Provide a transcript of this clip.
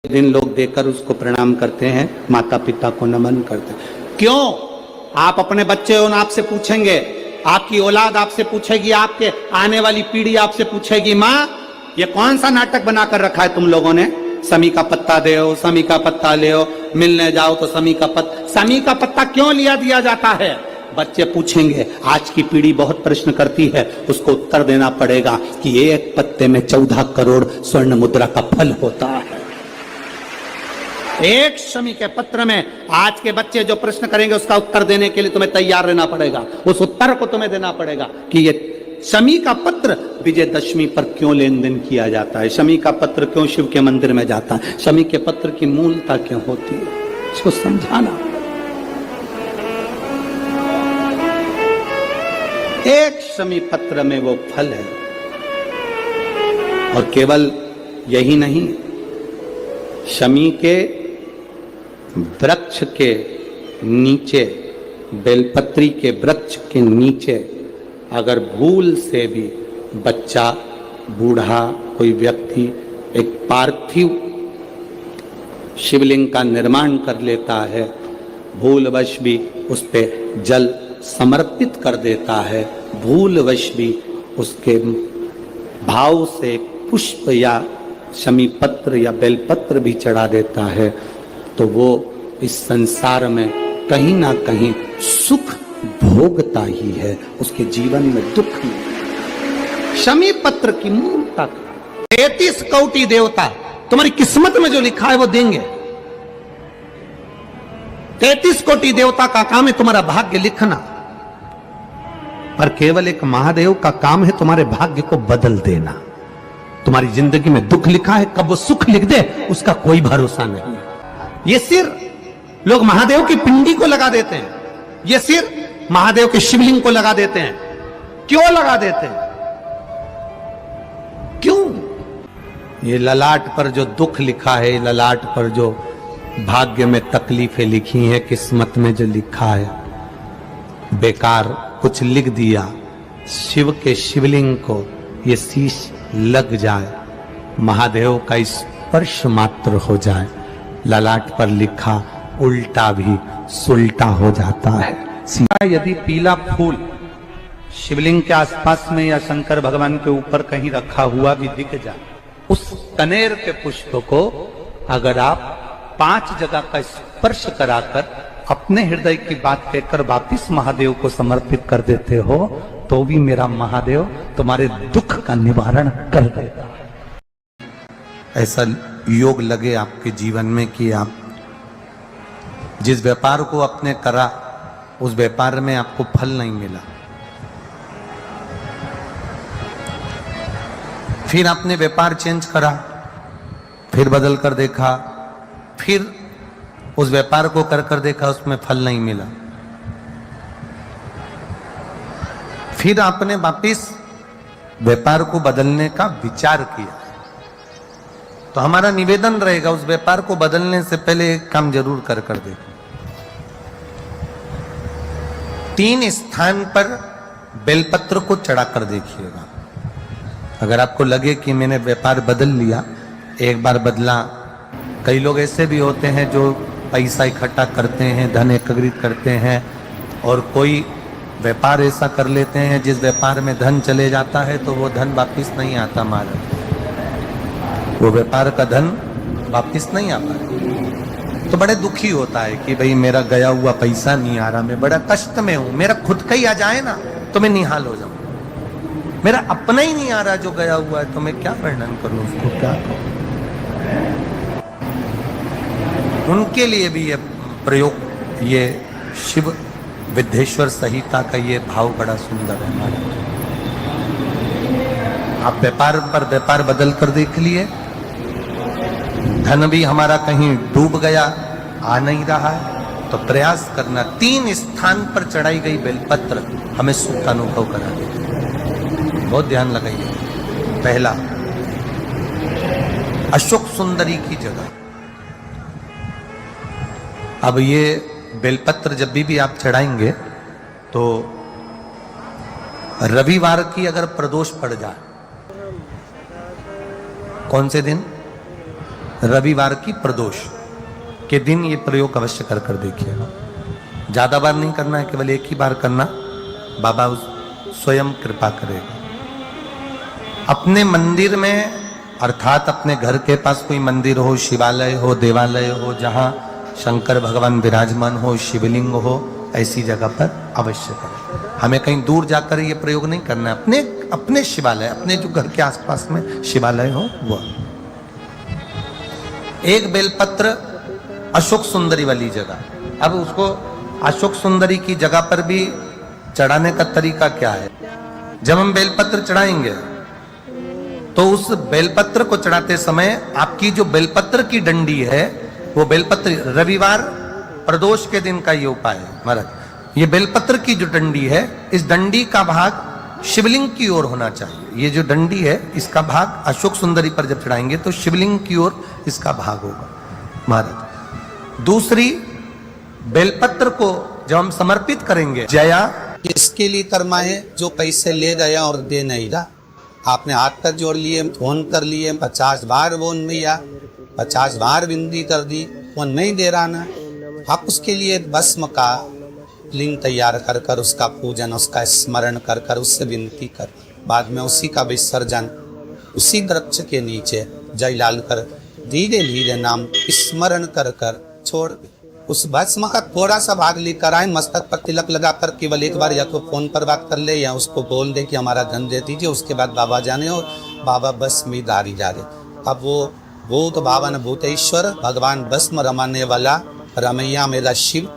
दिन लोग देकर उसको प्रणाम करते हैं, माता पिता को नमन करते हैं। क्यों? आप अपने बच्चे उन आपसे पूछेंगे, आपकी औलाद आपसे पूछेगी, आपके आने वाली पीढ़ी आपसे पूछेगी, माँ ये कौन सा नाटक बनाकर रखा है तुम लोगों ने? समी का पत्ता दे, समी का पत्ता ले, मिलने जाओ तो समी का पत्ता क्यों लिया दिया जाता है? बच्चे पूछेंगे। आज की पीढ़ी बहुत प्रश्न करती है, उसको उत्तर देना पड़ेगा कि एक पत्ते में 14 करोड़ स्वर्ण मुद्रा का फल होता है। एक शमी के पत्र में आज के बच्चे जो प्रश्न करेंगे उसका उत्तर देने के लिए तुम्हें तैयार रहना पड़ेगा। उस उत्तर को तुम्हें देना पड़ेगा कि ये शमी का पत्र विजयदशमी पर क्यों लेन देन किया जाता है, शमी का पत्र क्यों शिव के मंदिर में जाता है, शमी के पत्र की मूलता क्यों होती है, इसको समझाना। एक शमी पत्र में वो फल है। और केवल यही नहीं, शमी के वृक्ष के नीचे, बेलपत्री के वृक्ष के नीचे अगर भूल से भी बच्चा, बूढ़ा, कोई व्यक्ति एक पार्थिव शिवलिंग का निर्माण कर लेता है, भूलवश भी उस पे जल समर्पित कर देता है, भूलवश भी उसके भाव से पुष्प या शमी पत्र या बेलपत्र भी चढ़ा देता है, तो वो इस संसार में कहीं ना कहीं सुख भोगता ही है, उसके जीवन में दुख नहीं। शमी पत्र की मूलता 33 कोटि देवता तुम्हारी किस्मत में जो लिखा है वो देंगे। 33 कोटि देवता का काम है तुम्हारा भाग्य लिखना, पर केवल एक महादेव का काम है तुम्हारे भाग्य को बदल देना। तुम्हारी जिंदगी में दुख लिखा है, कब वो सुख लिख दे उसका कोई भरोसा नहीं। ये सिर लोग महादेव की पिंडी को लगा देते हैं, ये सिर महादेव के शिवलिंग को लगा देते हैं। क्यों लगा देते हैं? क्यों? ये ललाट पर जो दुख लिखा है, ललाट पर जो भाग्य में तकलीफें लिखी हैं, किस्मत में जो लिखा है, बेकार कुछ लिख दिया, शिव के शिवलिंग को ये शीश लग जाए, महादेव का स्पर्श मात्र हो जाए, ललाट पर लिखा उल्टा भी सुल्टा हो जाता है। यदि पीला फूल शिवलिंग के आसपास में या शंकर भगवान के ऊपर कहीं रखा हुआ भी दिख जाए, उस कनेर के पुष्प को अगर आप 5 जगह का स्पर्श कराकर अपने हृदय की बात कहकर वापिस महादेव को समर्पित कर देते हो, तो भी मेरा महादेव तुम्हारे दुख का निवारण कर देगा। ऐसा योग लगे आपके जीवन में कि आप जिस व्यापार को आपने करा उस व्यापार में आपको फल नहीं मिला, फिर आपने व्यापार चेंज करा, फिर बदल कर देखा, फिर उस व्यापार को कर देखा, उसमें फल नहीं मिला, फिर आपने वापिस व्यापार को बदलने का विचार किया, तो हमारा निवेदन रहेगा उस व्यापार को बदलने से पहले एक काम जरूर कर देखो। 3 स्थान पर बेलपत्र को चढ़ाकर देखिएगा। अगर आपको लगे कि मैंने व्यापार बदल लिया, एक बार बदला, कई लोग ऐसे भी होते हैं जो पैसा इकट्ठा करते हैं, धन एकत्रित करते हैं, और कोई व्यापार ऐसा कर लेते हैं जिस व्यापार में धन चले जाता है तो वो धन वापिस नहीं आता, महाराज, वो व्यापार का धन वापिस नहीं आ पाता, तो बड़े दुखी होता है कि भाई मेरा गया हुआ पैसा नहीं आ रहा, मैं बड़ा कष्ट में हूं, मेरा खुद का ही आ जाए ना तो मैं निहाल हो जाऊं, मेरा अपना ही नहीं आ रहा जो गया हुआ है, तो मैं क्या वर्णन करूं, उसको क्या कहूं। उनके लिए भी ये प्रयोग, ये शिव विद्येश्वर संहिता का ये भाव बड़ा सुंदर है हमारा। आप व्यापार पर व्यापार बदल कर देख लिए, धन भी हमारा कहीं डूब गया, आ नहीं रहा है, तो प्रयास करना 3 स्थान पर चढ़ाई गई बेलपत्र हमें सुख का अनुभव करा देती। बहुत ध्यान लगाइए। पहला, अशोक सुंदरी की जगह। अब ये बेलपत्र जब भी आप चढ़ाएंगे तो रविवार की अगर प्रदोष पड़ जाए, कौन से दिन? रविवार की प्रदोष के दिन ये प्रयोग अवश्य कर कर देखिएगा। ज्यादा बार नहीं करना है, केवल एक ही बार करना, बाबा स्वयं कृपा करेगा। अपने मंदिर में अर्थात अपने घर के पास कोई मंदिर हो, शिवालय हो, देवालय हो, जहां शंकर भगवान विराजमान हो, शिवलिंग हो, ऐसी जगह पर अवश्य करें। हमें कहीं दूर जाकर ये प्रयोग नहीं करना है, अपने अपने शिवालय, अपने जो घर के आसपास में शिवालय हो वो। एक बेलपत्र अशोक सुंदरी वाली जगह। अब उसको अशोक सुंदरी की जगह पर भी चढ़ाने का तरीका क्या है? जब हम बेलपत्र चढ़ाएंगे तो उस बेलपत्र को चढ़ाते समय आपकी जो बेलपत्र की डंडी है, वो बेलपत्र, रविवार प्रदोष के दिन का ये उपाय है महाराज। ये बेलपत्र की जो डंडी है, इस डंडी का भाग शिवलिंग की ओर होना चाहिए। ये जो डंडी है, इसका भाग अशोक सुंदरी पर जब चढ़ाएंगे तो शिवलिंग की ओर इसका भाग होगा महाराज। दूसरी, बेलपत्र को जब हम समर्पित करेंगे, जया इसके लिए कर्मा है जो पैसे ले गया और दे नहीं रहा। आपने हाथ पर जोड़ लिए, फोन कर लिए, 50 बार बोन भैया, 50 बार विनती कर दी, वो नहीं दे रहा ना। आप उसके लिए भस्म का लिंग तैयार कर कर उसका पूजन, उसका स्मरण कर कर उससे विनती कर, बाद में उसी का विसर्जन उसी वृक्ष के नीचे जयलाल कर धीरे धीरे नाम स्मरण कर कर छोड़। उस भस्म का थोड़ा सा भाग लेकर आए, मस्तक पर तिलक लगाकर केवल एक बार या तो फोन पर बात कर ले या उसको बोल दे कि हमारा धन दे दीजिए। उसके बाद बाबा जाने और बाबा भस्म दारी जा रहे। अब वो तो बाबा ने भूतेश्वर भगवान भस्म रमाने वाला रमैया मेरा शिव